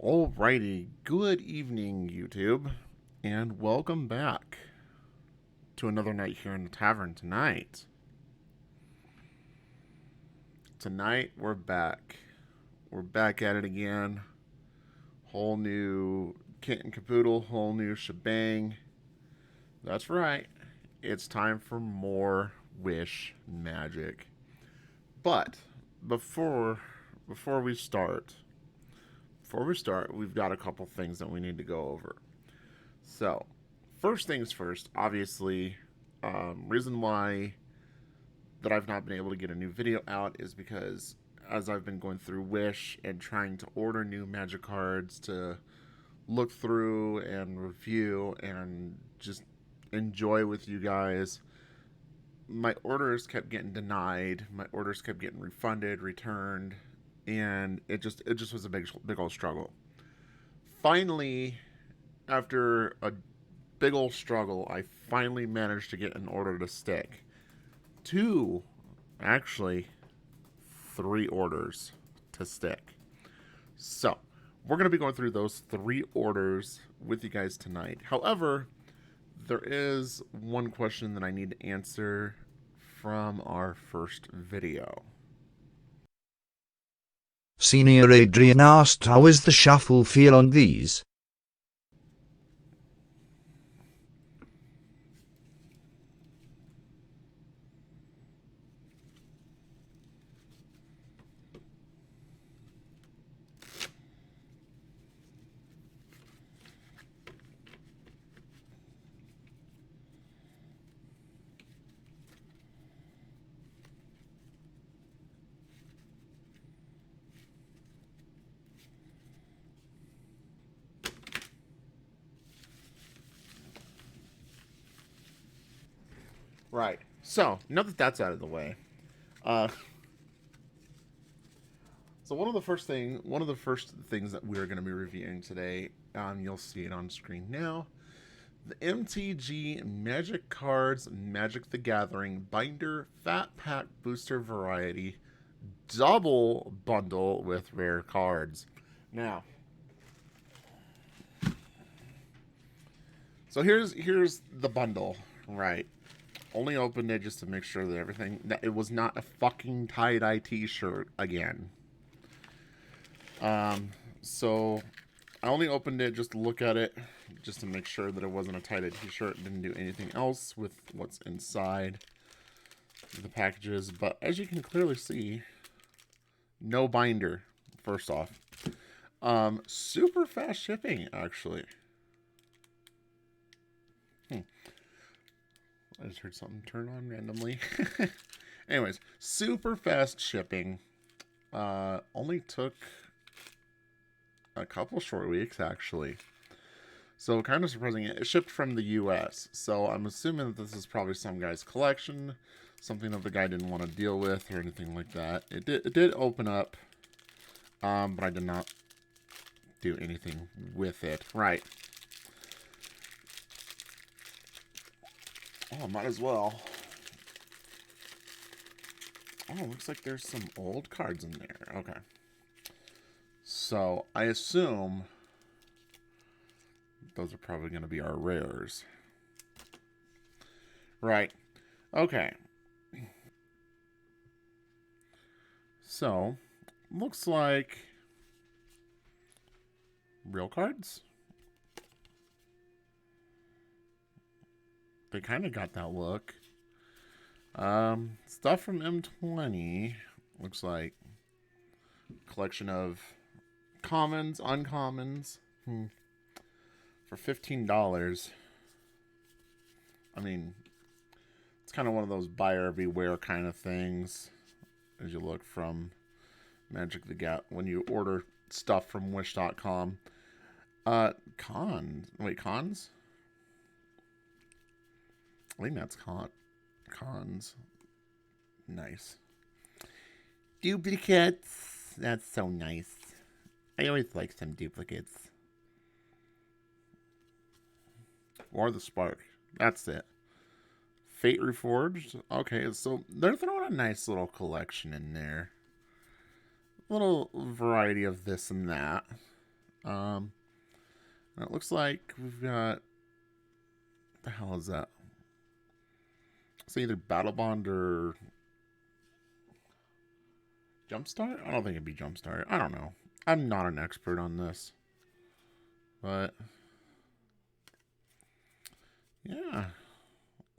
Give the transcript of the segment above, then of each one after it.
Alrighty, good evening, YouTube, and welcome back to another night here in the tavern tonight. Tonight, we're back. We're back at it again. Whole new kit and caboodle, whole new shebang. That's right, it's time for more Wish magic. But, before we start, we've got a couple things that we need to go over. So, first things first, obviously, reason why that I've not been able to get a new video out is because as I've been going through Wish and trying to order new magic cards to look through and review and just enjoy with you guys, my orders kept getting denied. My orders kept getting refunded, returned, and it just was a big old struggle. Finally, after a big old struggle, I finally managed to get an order to stick. Actually, 3 orders to stick. So, we're going to be going through those 3 orders with you guys tonight. However, there is one question that I need to answer from our first video. Senior Adrian asked, how is the shuffle feel on these? Right. So, now that that's out of the way, uh, so one of the first things that we're going to be reviewing today, you'll see it on screen now, the MTG Magic Cards Magic the Gathering Binder Fat Pack Booster Variety Double Bundle with Rare Cards. Now, so here's the bundle, right? Only opened it just to make sure that it was not a fucking tie-dye t-shirt again. So I only opened it just to look at it, just to make sure that it wasn't a tie-dye t-shirt. Didn't do anything else with what's inside the packages. But as you can clearly see, no binder, first off. Super fast shipping, actually. I just heard something turn on randomly. Anyways, super fast shipping. Only took a couple short weeks, actually. So, kind of surprising. It shipped from the US. So, I'm assuming that this is probably some guy's collection. Something that the guy didn't want to deal with or anything like that. It did open up. But I did not do anything with it. Right. Oh, might as well. Oh, looks like there's some old cards in there. Okay. So, I assume those are probably going to be our rares. Right. Okay. So, looks like real cards. They kind of got that look. Stuff from M20 looks like collection of commons, uncommons, for $15. I mean, it's kind of one of those buyer beware kind of things as you look from Magic the Gap when you order stuff from wish.com. Cons? I think that's cons. Nice. Duplicates. That's so nice. I always like some duplicates. Or the Spark. That's it. Fate Reforged. Okay, so they're throwing a nice little collection in there. A little variety of this and that. And it looks like we've got... What the hell is that? It's either Battle Bond or Jumpstart? I don't think it'd be Jumpstart. I don't know. I'm not an expert on this. But yeah.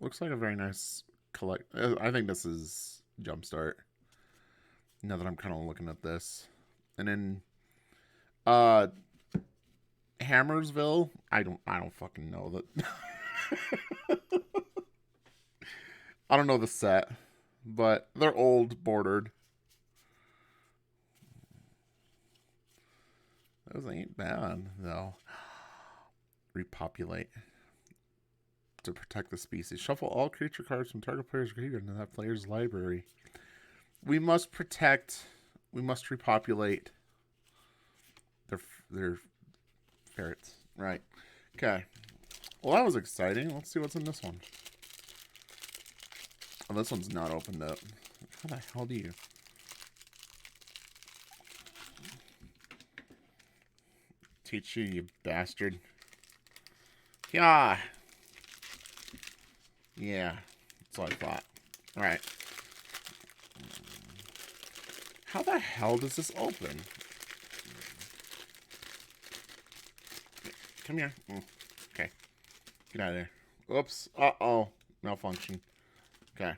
Looks like a very nice collect. I think this is Jumpstart. Now that I'm kind of looking at this. And then Hammersville, I don't fucking know that. I don't know the set, but they're old bordered. Those ain't bad though. Repopulate to protect the species. Shuffle all creature cards from target player's graveyard into that player's library. We must protect. We must repopulate their ferrets. Right. Okay. Well, that was exciting. Let's see what's in this one. Oh, this one's not opened up. How the hell do you... Teach you, you bastard. Yeah. Yeah. That's what I thought. Alright. How the hell does this open? Come here. Okay. Get out of there. Oops. Uh-oh. Malfunction. Okay.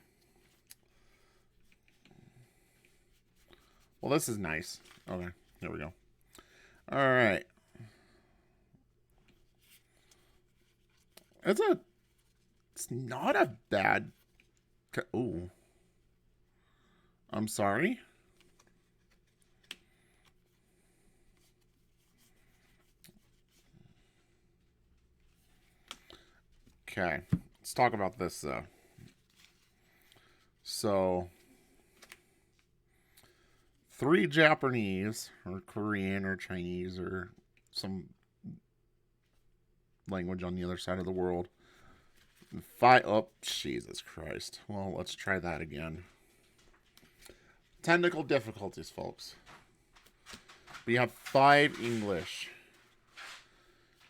Well, this is nice. Okay. There we go. Alright. It's not a bad... Ooh. I'm sorry. Okay. Let's talk about this, though. So... 3 Japanese, or Korean, or Chinese, or some language on the other side of the world. 5... Oh, Jesus Christ. Well, let's try that again. Technical difficulties, folks. We have 5 English.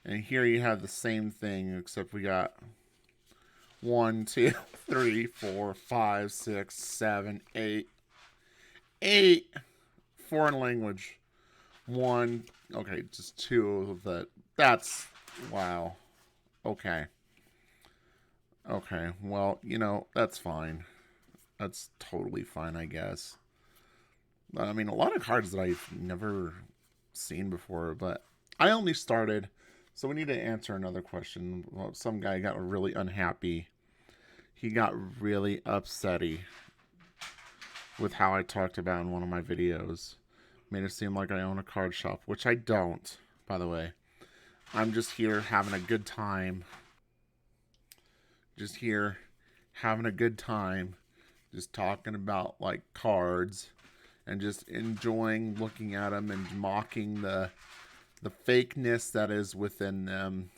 And here you have the same thing, except we got 1, 2, 3, 4, 5, 6, 7, 8. 8 foreign language. 1. Okay, just 2 of that. That's... Wow. Okay. Okay, well, you know, that's fine. That's totally fine, I guess. I mean, a lot of cards that I've never seen before, but I only started... So we need to answer another question. Well, some guy got really unhappy. He got really upsetty with how I talked about in one of my videos. Made it seem like I own a card shop, which I don't, by the way. I'm just here having a good time. Just here having a good time. Just talking about, like, cards. And just enjoying looking at them and mocking the fakeness that is within them.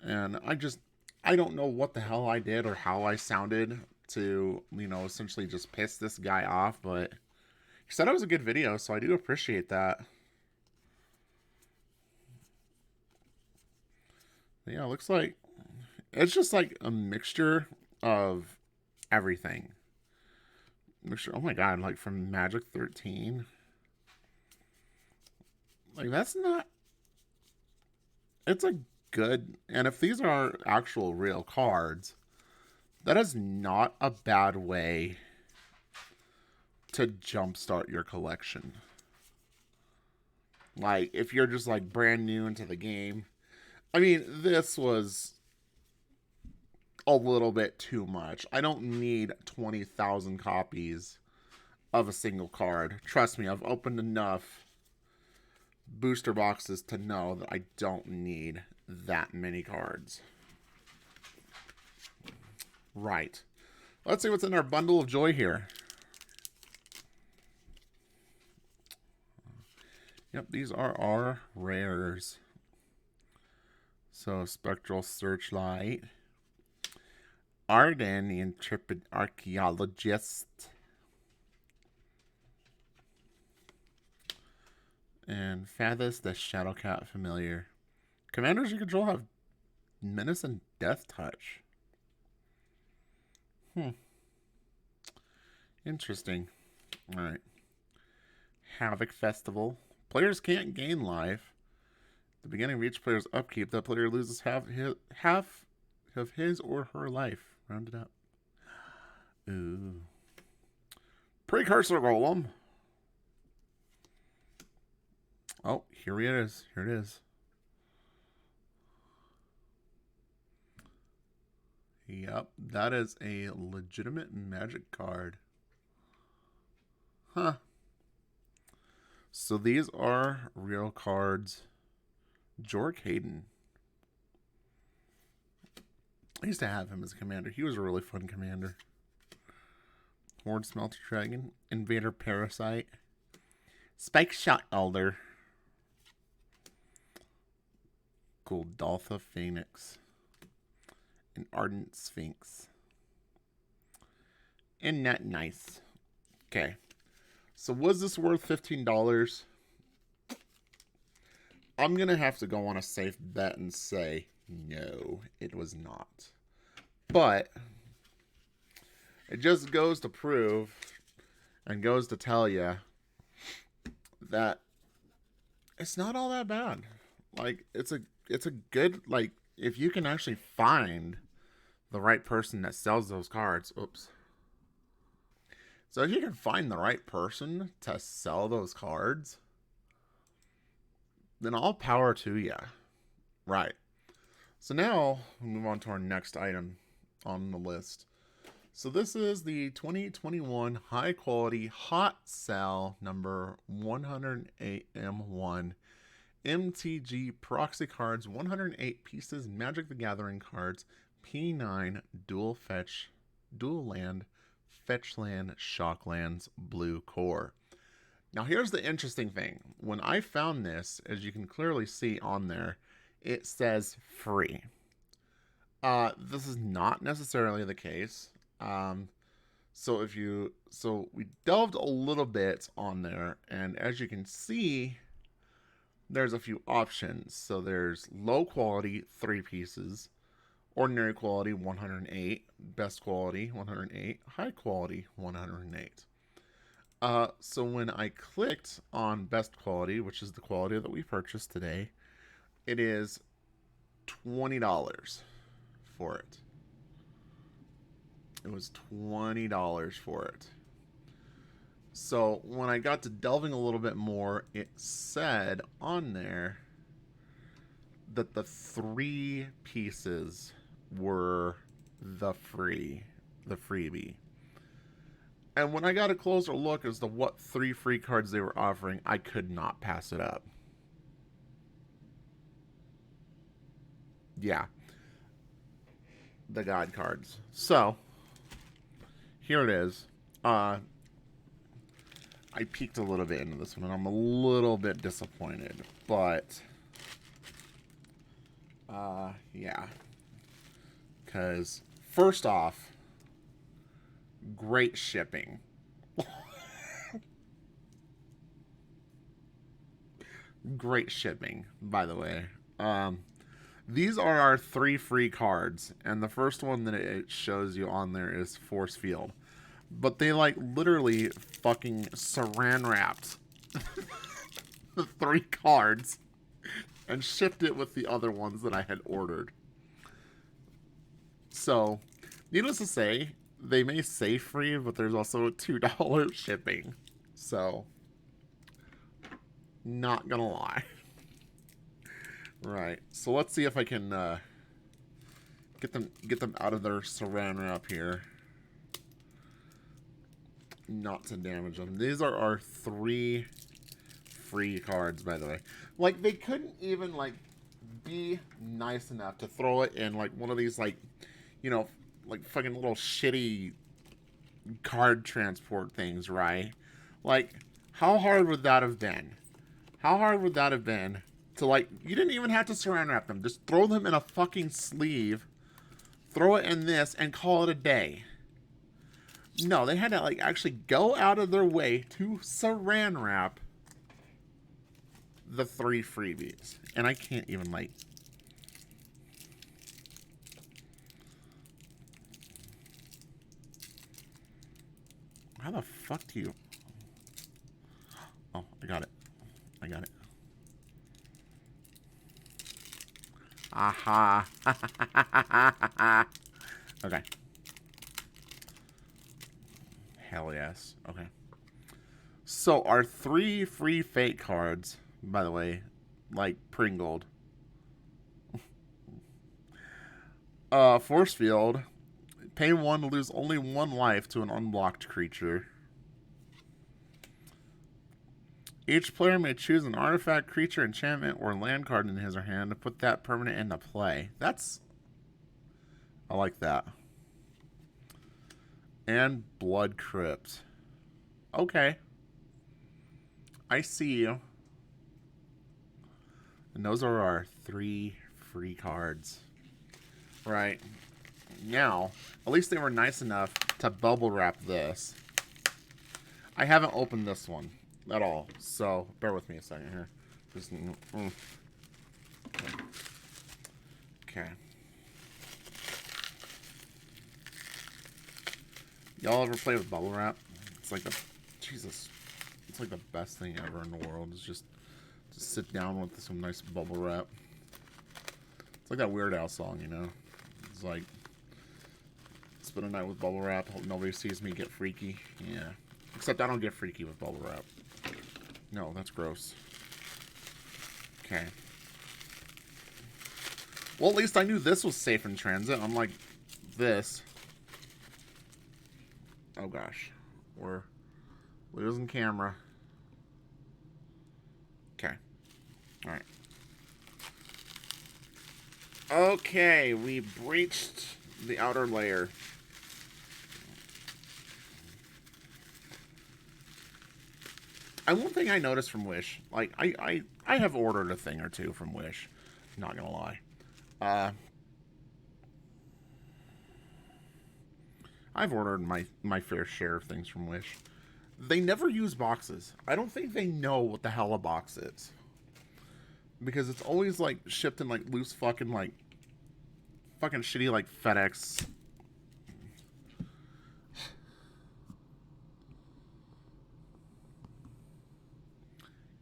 And I don't know what the hell I did or how I sounded to, you know, essentially just piss this guy off, but he said it was a good video, so I do appreciate that. But yeah, it looks like it's just like a mixture of everything. Mixture, oh my god, like from Magic 13. Like, that's not... It's a good... And if these are actual real cards, that is not a bad way to jumpstart your collection. Like, if you're just, like, brand new into the game. I mean, this was a little bit too much. I don't need 20,000 copies of a single card. Trust me, I've opened enough booster boxes to know that I don't need that many cards. Right. Let's see what's in our bundle of joy here. Yep, these are our rares. So, Spectral Searchlight. Arden, the Intrepid Archaeologist. And Fathus, the Shadowcat familiar. Commanders you control have Menace and Death Touch. Interesting. Alright. Havoc Festival. Players can't gain life. At the beginning of each player's upkeep, that player loses half of his or her life. Round it up. Ooh. Precursor Golem. Oh, here it is. Here it is. Yep, that is a legitimate magic card. Huh. So these are real cards. Jork Hayden. I used to have him as a commander. He was a really fun commander. Horde Smelter Dragon. Invader Parasite. Spike Shot Elder. Goldaltha Phoenix. An Ardent Sphinx. Isn't that nice? Okay. So was this worth $15? I'm going to have to go on a safe bet and say no, it was not. But it just goes to prove and goes to tell you that it's not all that bad. Like it's a good, like, if you can actually find the right person that sells those cards. Oops. So if you can find the right person to sell those cards, then all power to you. Right. So now we'll move on to our next item on the list. So this is the 2021 high quality hot sell number 108M1 MTG Proxy cards, 108 pieces, Magic the Gathering cards, P9, dual fetch, dual land, fetch land, shock lands, blue core. Now here's the interesting thing. When I found this, as you can clearly see on there, it says free. This is not necessarily the case. So we delved a little bit on there, and as you can see, there's a few options. So there's low quality, 3 pieces, ordinary quality, 108, best quality, 108, high quality, 108. So when I clicked on best quality, which is the quality that we purchased today, it is $20 for it. It was $20 for it. So when I got to delving a little bit more, it said on there that the 3 pieces were the freebie. And when I got a closer look as to what 3 free cards they were offering, I could not pass it up. Yeah. The God cards. So, here it is. I peeked a little bit into this one, and I'm a little bit disappointed. But, yeah. Because, first off, great shipping. Great shipping, by the way. These are our 3 free cards, and the first one that it shows you on there is Force Field. But they, like, literally fucking saran wrapped the 3 cards and shipped it with the other ones that I had ordered. So, needless to say, they may say free, but there's also a $2 shipping. So, not gonna lie. Right. So let's see if I can get them out of their saran wrap here. Not to damage them. These are our 3 free cards, by the way. Like, they couldn't even, like, be nice enough to throw it in, like, one of these, like, you know, like, fucking little shitty card transport things, right? Like, how hard would that have been? How hard would that have been to, like, you didn't even have to saran wrap them. Just throw them in a fucking sleeve, throw it in this, and call it a day. No, they had to, like, actually go out of their way to saran wrap the 3 freebies. And I can't even, like... How the fuck do you... Oh, I got it. I got it. Aha. Okay. Hell yes. Okay. So, our 3 free fake cards, by the way, like Pringled. Force Field. Pay 1 to lose only 1 life to an unblocked creature. Each player may choose an artifact, creature, enchantment, or land card in his or her hand to put that permanent into play. That's... I like that. And Blood Crypt. Okay. I see you. And those are our 3 free cards. Right. Now, at least they were nice enough to bubble wrap this. I haven't opened this one at all, so bear with me a second here. Just, Okay. Y'all ever play with bubble wrap? It's like the... Jesus. It's like the best thing ever in the world. Is just sit down with some nice bubble wrap. It's like that Weird Al song, you know? It's like... Spend a night with bubble wrap. Hope nobody sees me get freaky. Yeah. Except I don't get freaky with bubble wrap. No, that's gross. Okay. Well, at least I knew this was safe in transit, unlike this. Oh gosh. We're losing camera. Okay. Alright. Okay, we breached the outer layer. And one thing I noticed from Wish, like, I have ordered a thing or two from Wish. Not gonna lie. I've ordered my fair share of things from Wish. They never use boxes. I don't think they know what the hell a box is. Because it's always, like, shipped in, like, loose fucking, like, fucking shitty, like, FedEx.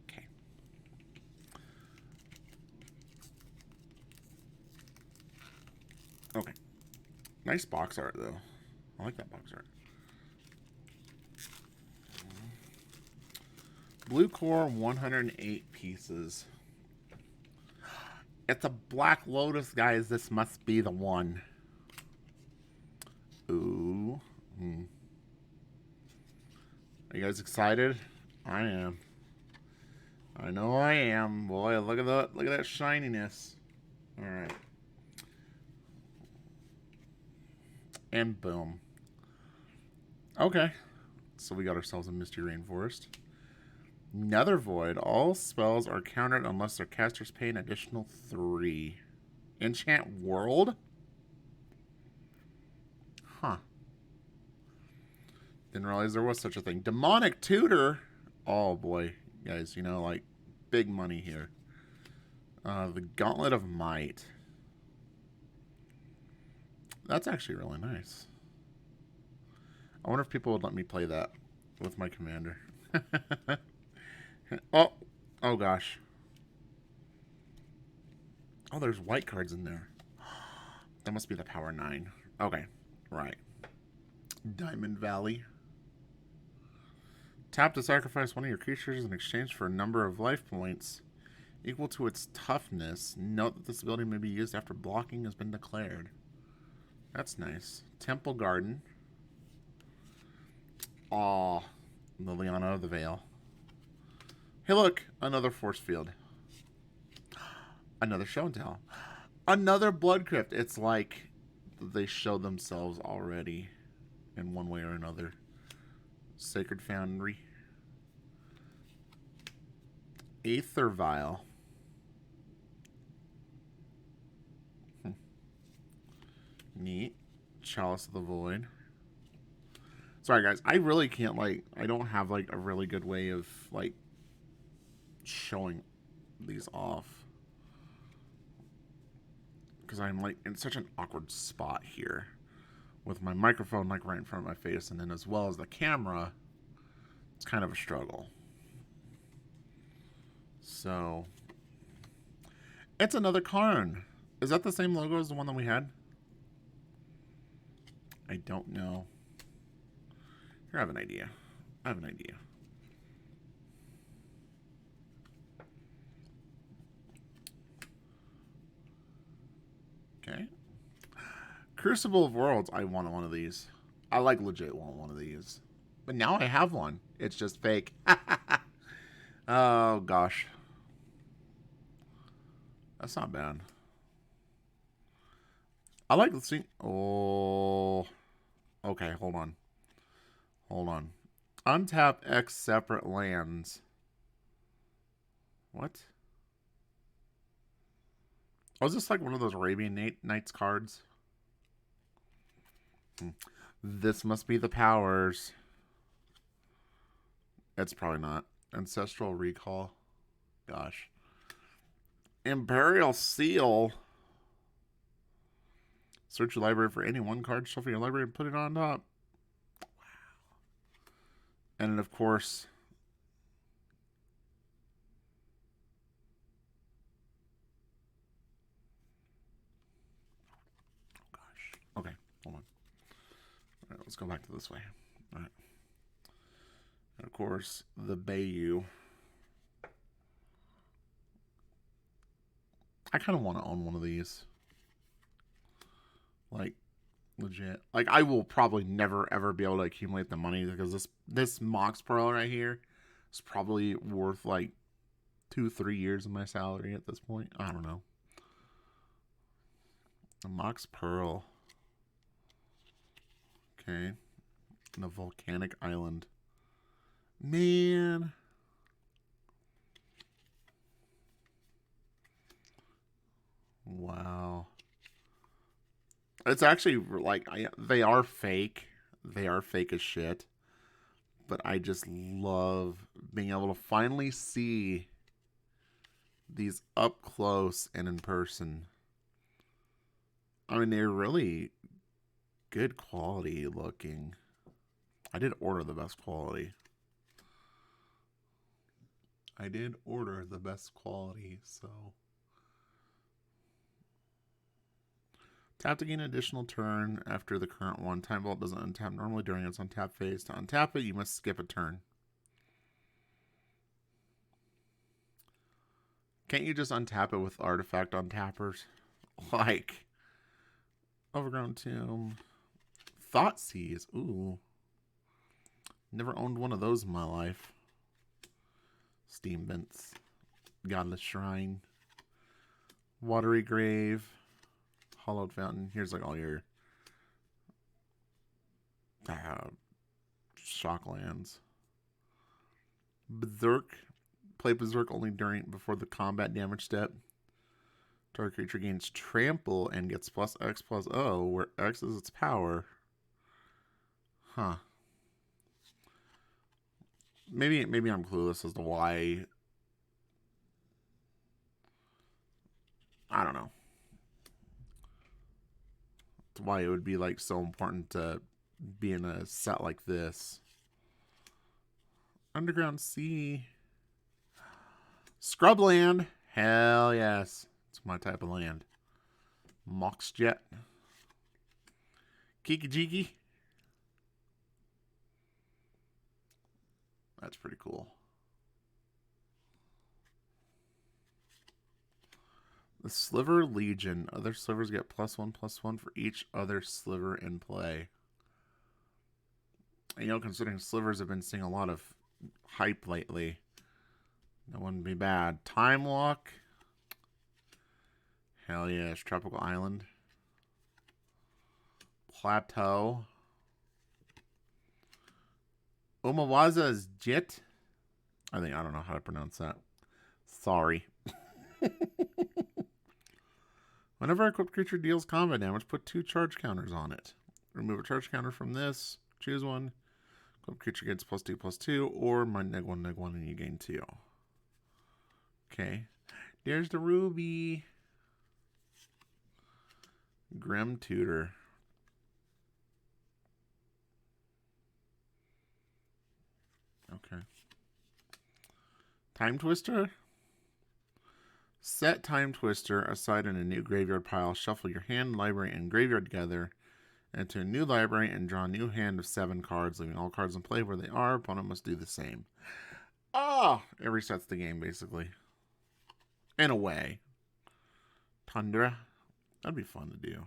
Okay. Okay. Nice box art, though. I like that box art. Blue core, 108 pieces. It's a Black Lotus, guys. This must be the one. Ooh. Are you guys excited? I am. I know I am. Boy, look at that shininess. Alright. And boom. Okay. So we got ourselves a Misty Rainforest. Nether Void. All spells are countered unless their casters pay an additional 3. Enchant World? Huh. Didn't realize there was such a thing. Demonic Tutor. Oh boy. Guys, you know, like, big money here. The Gauntlet of Might. That's actually really nice. I wonder if people would let me play that with my commander. Oh gosh. Oh, there's white cards in there. That must be the power 9. Okay, right. Diamond Valley. Tap to sacrifice one of your creatures in exchange for a number of life points equal to its toughness. Note that this ability may be used after blocking has been declared. That's nice. Temple Garden. Aw, Liliana of the Veil. Hey, look, another Force Field. Another Show and Tell. Another Blood Crypt. It's like they show themselves already in one way or another. Sacred Foundry. Aether Vial. Neat. Chalice of the Void. Sorry, guys. I really can't, like... I don't have, like, a really good way of, like... showing these off. Because I'm like in such an awkward spot here. With my microphone like right in front of my face, and then as well as the camera, it's kind of a struggle. So, it's another Karn. Is that the same logo as the one that we had? I don't know. Here, I have an idea. I have an idea. Okay. Crucible of Worlds. I want one of these. I like legit want one of these. But now I have one. It's just fake. Oh, gosh. That's not bad. I like the scene. Oh. Okay, hold on. Hold on. Untap X separate lands. What? Oh, is this like one of those Arabian Nights cards? This must be the powers. It's probably not. Ancestral Recall. Gosh. Imperial Seal. Search your library for any one card, shuffle your library, and put it on top. Wow. And of course, oh gosh. Okay, hold on. All right, let's go back to this way. All right. And of course, the Bayou. I kind of want to own one of these. Like, legit. Like, I will probably never, ever be able to accumulate the money because this Mox Pearl right here is probably worth, like, 2-3 years of my salary at this point. I don't know. The Mox Pearl. Okay. The Volcanic Island. Man. Wow. It's actually like they are fake. They are fake as shit. But I just love being able to finally see these up close and in person. I mean, they're really good quality looking. I did order the best quality. I did order the best quality, so. Tap to gain an additional turn after the current one. Time Vault doesn't untap normally during its untap phase. To untap it, you must skip a turn. Can't you just untap it with artifact untappers? Like, Overgrown Tomb. Thoughtseize. Ooh. Never owned one of those in my life. Steam Vents. Godless Shrine. Watery Grave. Hollowed Fountain. Here's like all your Shocklands. Berserk. Play Berserk only before the combat damage step. Target creature gains trample and gets plus X plus O, where X is its power. Huh. Maybe I'm clueless as to why. I don't know. It's why it would be like so important to be in a set like this. Underground Sea. Scrubland. Hell yes. It's my type of land. Moxjet. Kiki Jiki. That's pretty cool. The Sliver Legion. Other slivers get +1/+1 for each other sliver in play. And, you know, considering slivers have been seeing a lot of hype lately, that wouldn't be bad. Time Walk. Hell yes. Tropical Island. Plateau. Umawaza's Jit. I don't know how to pronounce that. Sorry. Whenever a equipped creature deals combat damage, put 2 charge counters on it. Remove a charge counter from this. Choose one. Equipped creature gets +2/+2, or -1/-1, and you gain 2. Okay. There's the Ruby. Grim Tutor. Okay. Time Twister. Set Time Twister aside in a new graveyard pile. Shuffle your hand, library, and graveyard together into a new library and draw a new hand of 7 cards, leaving all cards in play where they are. Opponent must do the same. Ah! It resets the game, basically. In a way. Tundra. That'd be fun to do.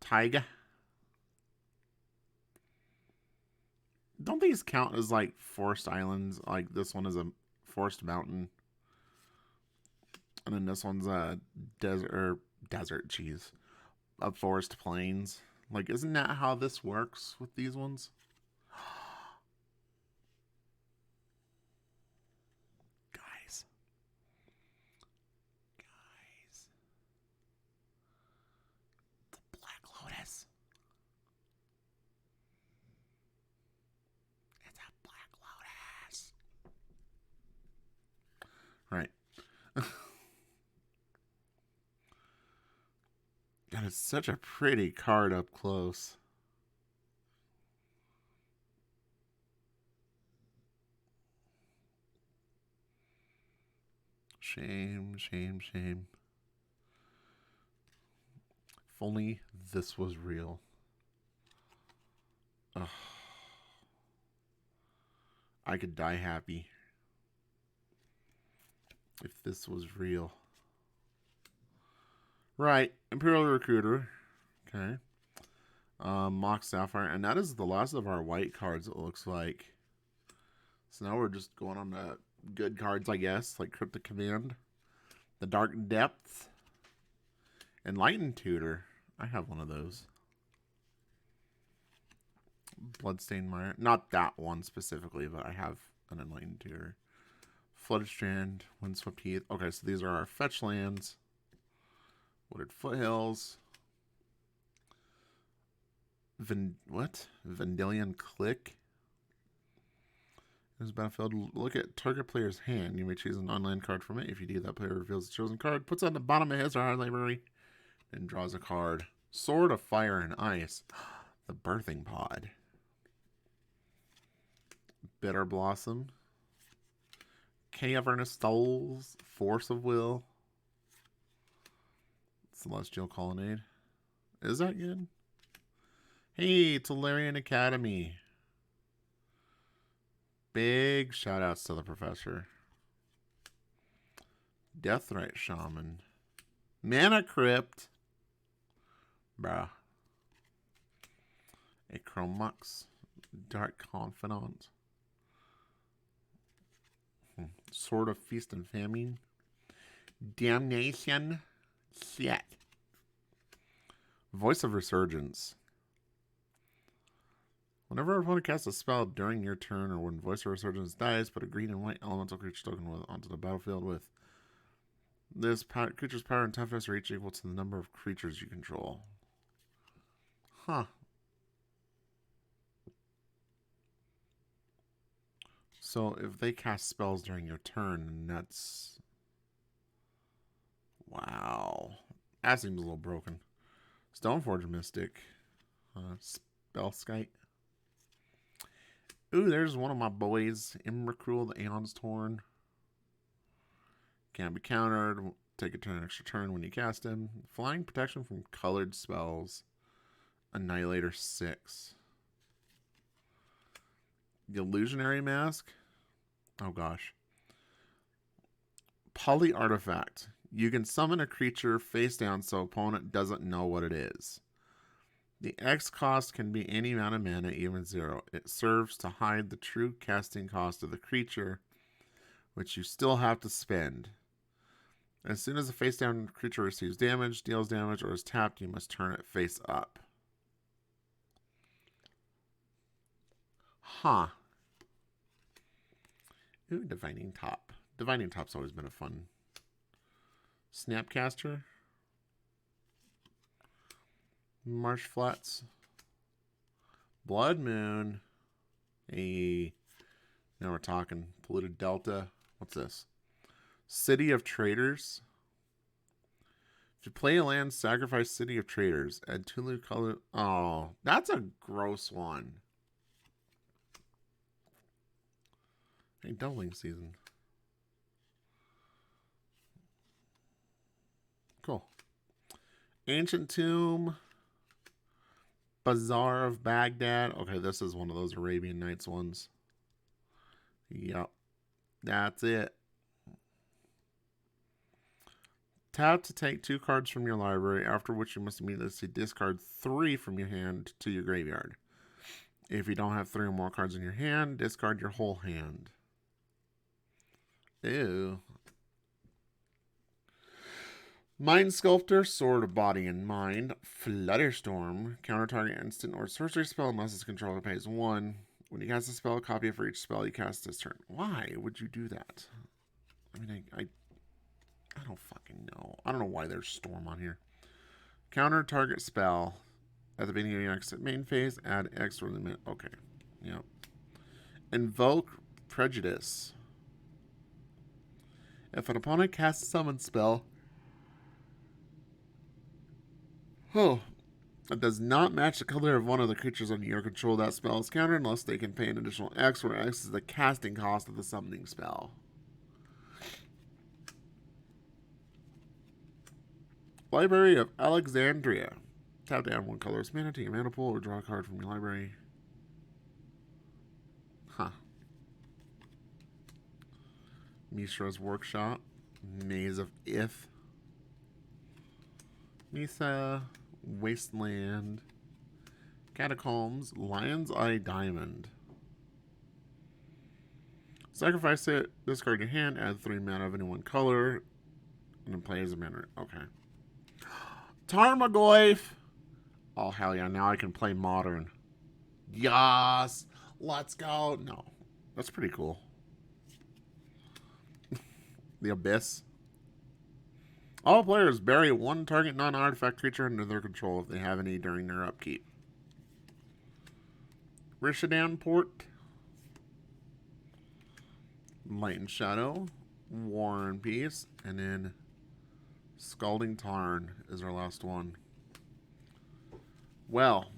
Taiga. Don't these count as like forest islands? Like this one is a forest mountain. And then this one's a desert cheese. A forest plains. Like, isn't that how this works with these ones? Guys. Guys. The Black Lotus. It's a Black Lotus. Right. God, it's such a pretty card up close. Shame, shame, shame. If only this was real. Ugh. I could die happy if this was real. Right, Imperial Recruiter. Okay. Mock Sapphire. And that is the last of our white cards, it looks like. So now we're just going on the good cards, I guess. Like Cryptic Command. The Dark Depth. Enlightened Tutor. I have one of those. Bloodstained Mire. Not that one specifically, but I have an Enlightened Tutor. Flooded Strand. Windswept Heath. Okay, so these are our fetch lands. Wooded Foothills. Vendilion Click. As battlefield, look at target player's hand. You may choose an online card from it. If you do, that player reveals the chosen card, puts it on the bottom of his or her library, and draws a card. Sword of Fire and Ice. The Birthing Pod. Bitter Blossom. Cavernous Souls. Force of Will. Celestial Colonnade. Is that good? Hey, Tolarian Academy. Big shout outs to the professor. Deathrite Shaman. Mana Crypt. Bruh. A Chromux. Dark Confidant. Sword of Feast and Famine. Damnation. Shit. Voice of Resurgence. Whenever our opponent casts a spell during your turn or when Voice of Resurgence dies, put a green and white elemental creature token onto the battlefield with this creature's power and toughness are each equal to the number of creatures you control. Huh. So if they cast spells during your turn, that's... Wow. That seems a little broken. Stoneforge Mystic. Spellskite. Ooh, there's one of my boys. Imracruel, the Aeon's Torn. Can't be countered. Take a turn, extra turn when you cast him. Flying protection from colored spells. Annihilator 6. The Illusionary Mask. Oh gosh. Poly Artifact. You can summon a creature face down so opponent doesn't know what it is. The X cost can be any amount of mana, even 0. It serves to hide the true casting cost of the creature, which you still have to spend. As soon as a face down creature receives damage, deals damage, or is tapped, you must turn it face up. Huh. Ooh, Divining Top. Divining Top's always been a fun. Snapcaster. Marsh Flats. Blood Moon. Now we're talking polluted delta. What's this? City of Traders. If you play a land, sacrifice City of Traders. Add Tulu color. Oh, that's a gross one. Hey, doubling season. Cool. Ancient Tomb. Bazaar of Baghdad. Okay, this is one of those Arabian Nights ones. Yep. That's it. Tap to take 2 cards from your library, after which you must immediately discard 3 from your hand to your graveyard. If you don't have 3 or more cards in your hand, discard your whole hand. Ew. Mind Sculptor, Sword of Body and Mind. Flutterstorm, counter target instant or sorcery spell unless its controller pays 1. When you cast a spell, a copy for each spell you cast this turn. Why would you do that? I mean, I don't fucking know. I don't know why there's Storm on here. Counter target spell. At the beginning of your next main phase, add X or limit. Okay. Yep. Invoke Prejudice. If an opponent casts a summon spell, it does not match the color of one of the creatures under your control, that spell is countered unless they can pay an additional X, where X is the casting cost of the summoning spell. Library of Alexandria. Tap down 1 colorless mana, take a mana pool, or draw a card from your library. Huh. Mishra's Workshop. Maze of Ith. Misa. Wasteland. Catacombs. Lion's Eye Diamond. Sacrifice it, discard your hand, add 3 mana of any one color, and then play as a mana. Okay. Tarmogoyf! Oh, hell yeah, now I can play Modern. Yes! Let's go! No. That's pretty cool. The Abyss. All players bury 1 target non-artifact creature under their control if they have any during their upkeep. Rishadan Port. Light and Shadow. War and Peace. And then Scalding Tarn is our last one. Well,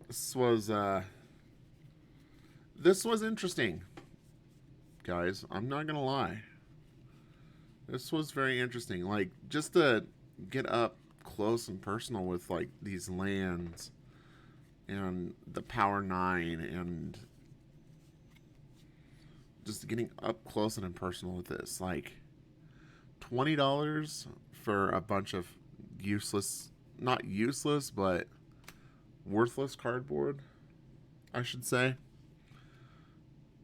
this was interesting, guys. I'm not gonna lie. This was very interesting. Like, just to get up close and personal with like these lands and the Power 9 and just getting up close and impersonal with this. Like, $20 for a bunch of useless, not useless, but worthless cardboard, I should say.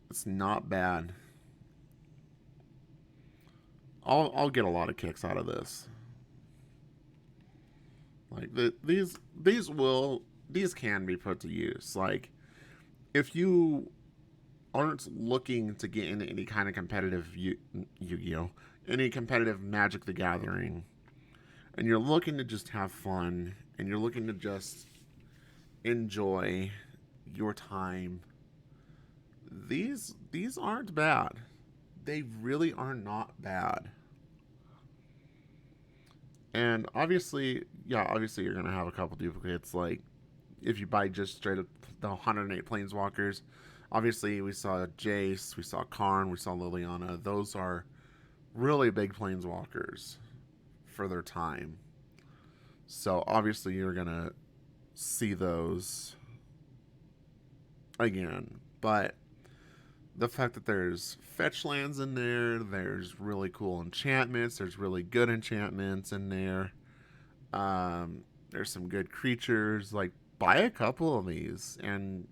It's not bad. I'll get a lot of kicks out of this. Like, these can be put to use. Like, if you aren't looking to get into any kind of competitive Yu-Gi-Oh, any competitive Magic the Gathering, and you're looking to just have fun, and you're looking to just enjoy your time, these aren't bad. They really are not bad. And obviously you're going to have a couple duplicates. Like, if you buy just straight up the 108 Planeswalkers, obviously we saw Jace, we saw Karn, we saw Liliana. Those are really big Planeswalkers for their time. So obviously you're going to see those again. But the fact that there's fetch lands in there, there's really cool enchantments, there's really good enchantments in there. There's some good creatures. Like, buy a couple of these and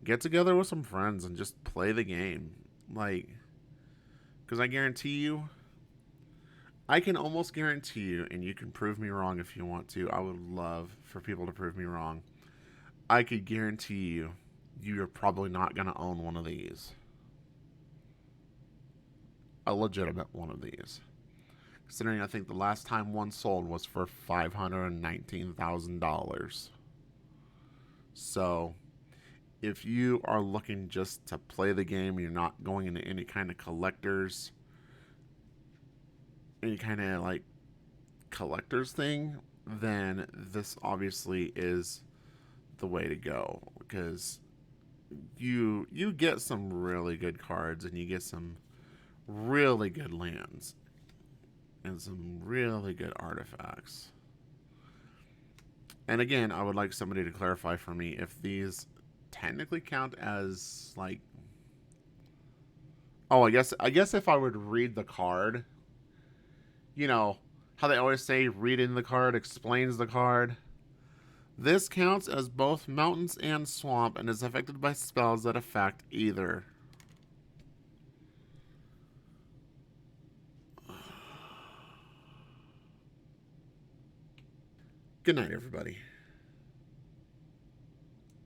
get together with some friends and just play the game. Like, because I guarantee you, I can almost guarantee you, and you can prove me wrong if you want to. I would love for people to prove me wrong. I could guarantee you, you're probably not going to own one of these. A legitimate one of these. Considering I think the last time one sold was for $519,000. So, if you are looking just to play the game, you're not going into any kind of collectors, any kind of like collectors thing, then this obviously is the way to go, because you get some really good cards and you get some really good lands and some really good artifacts. And again, I would like somebody to clarify for me if these technically count as like, oh, I guess if I would read the card, you know, how they always say reading the card explains the card. This counts as both mountains and swamp and is affected by spells that affect either. Good night, everybody.